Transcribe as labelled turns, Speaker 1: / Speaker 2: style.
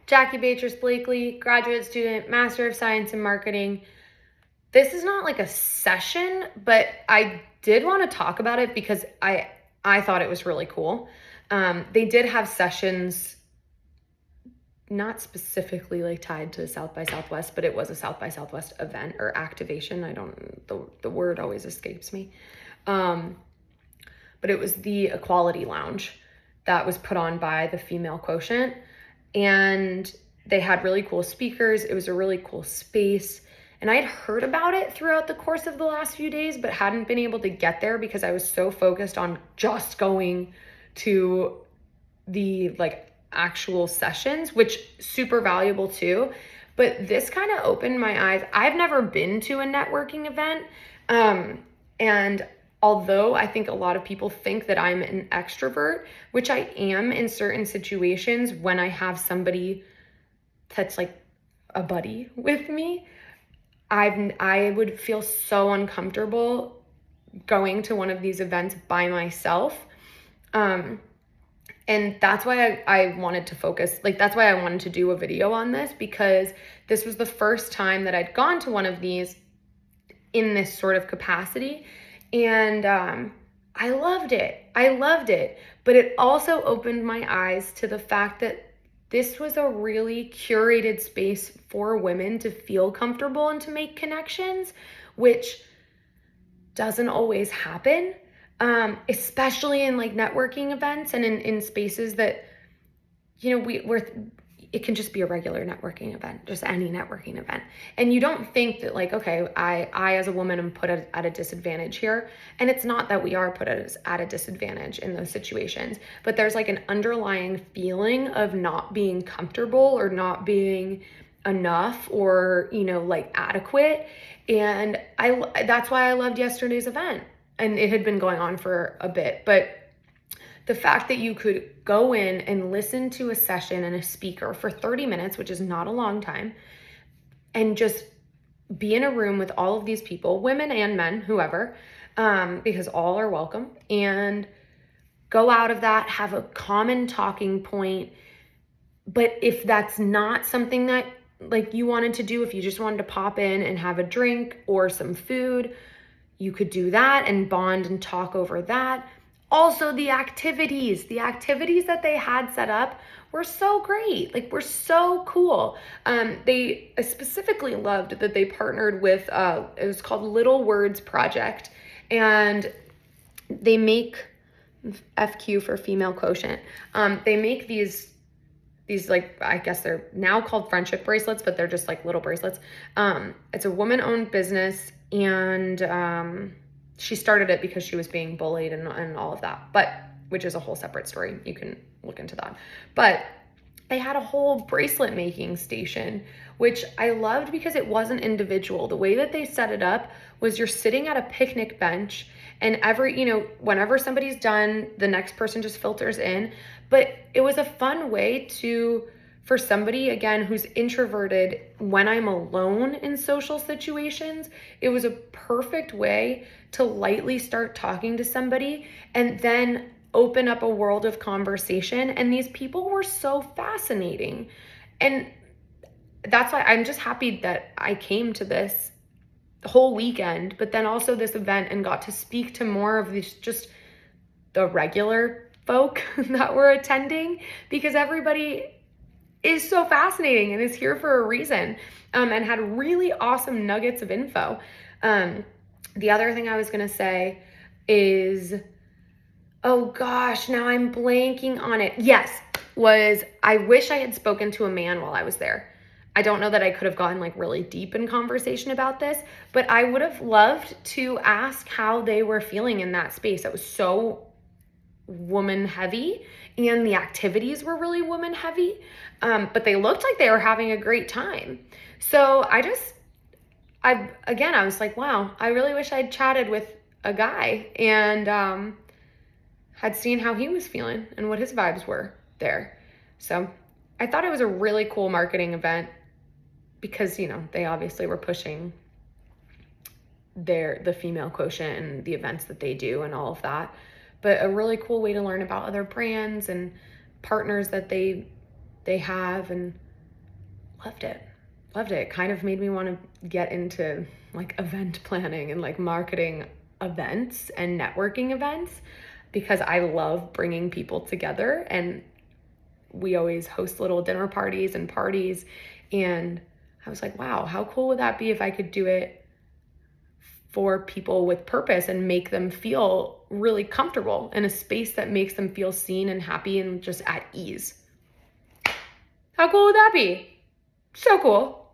Speaker 1: Jackie Beatrice Blakely, graduate student, Master of Science in Marketing. This is not like a session, but I did want to talk about it because I thought it was really cool. They did have sessions not specifically like tied to South by Southwest, but it was a South by Southwest event or activation. The word always escapes me. But it was the Equality Lounge that was put on by the Female Quotient. And they had really cool speakers. It was a really cool space. And I had heard about it throughout the course of the last few days, but hadn't been able to get there because I was so focused on just going to the like actual sessions, which super valuable too. But this kind of opened my eyes. I've never been to a networking event. And although I think a lot of people think that I'm an extrovert, which I am in certain situations when I have somebody that's like a buddy with me, I would feel so uncomfortable going to one of these events by myself. And that's why I wanted to focus, like that's why I wanted to do a video on this, because this was the first time that I'd gone to one of these in this sort of capacity. And I loved it. But it also opened my eyes to the fact that this was a really curated space for women to feel comfortable and to make connections, which doesn't always happen, especially in like networking events and in spaces that, you know, it can just be a regular networking event, just any networking event. And you don't think that like, okay, I as a woman am put at a disadvantage here. And it's not that we are put at a disadvantage in those situations, but there's like an underlying feeling of not being comfortable or not being enough or, you know, like adequate. And that's why I loved yesterday's event. And it had been going on for a bit, but the fact that you could go in and listen to a session and a speaker for 30 minutes, which is not a long time, and just be in a room with all of these people, women and men, whoever, because all are welcome, and go out of that, have a common talking point. But if that's not something that like you wanted to do, if you just wanted to pop in and have a drink or some food, you could do that and bond and talk over that. Also, the activities that they had set up were so great, like were so cool. I specifically loved that they partnered with, it was called Little Words Project, and they make FQ for Female Quotient. They make these like, I guess they're now called friendship bracelets, but they're just like little bracelets. It's a woman-owned business, and she started it because she was being bullied and all of that, but which is a whole separate story. You can look into that. But they had a whole bracelet making station, which I loved because it wasn't individual. The way that they set it up was you're sitting at a picnic bench, and whenever somebody's done, the next person just filters in. But it was a fun way for somebody, again, who's introverted, when I'm alone in social situations, it was a perfect way to lightly start talking to somebody and then open up a world of conversation. And these people were so fascinating. And that's why I'm just happy that I came to this whole weekend, but then also this event, and got to speak to more of these, just the regular folk that were attending, because everybody is so fascinating and is here for a reason, and had really awesome nuggets of info. The other thing I was going to say is, oh gosh, now I'm blanking on it. Yes, I wish I had spoken to a man while I was there. I don't know that I could have gotten like really deep in conversation about this, but I would have loved to ask how they were feeling in that space. It was so woman heavy, and the activities were really woman heavy, but they looked like they were having a great time. So I was like, wow, I really wish I'd chatted with a guy and had seen how he was feeling and what his vibes were there. So I thought it was a really cool marketing event because, they obviously were pushing the Female Quotient and the events that they do and all of that. But a really cool way to learn about other brands and partners that they have, and loved it. Loved it. It kind of made me want to get into like event planning and like marketing events and networking events, because I love bringing people together, and we always host little dinner parties and parties. And I was like, wow, how cool would that be if I could do it for people with purpose and make them feel really comfortable in a space that makes them feel seen and happy and just at ease. How cool would that be? So cool.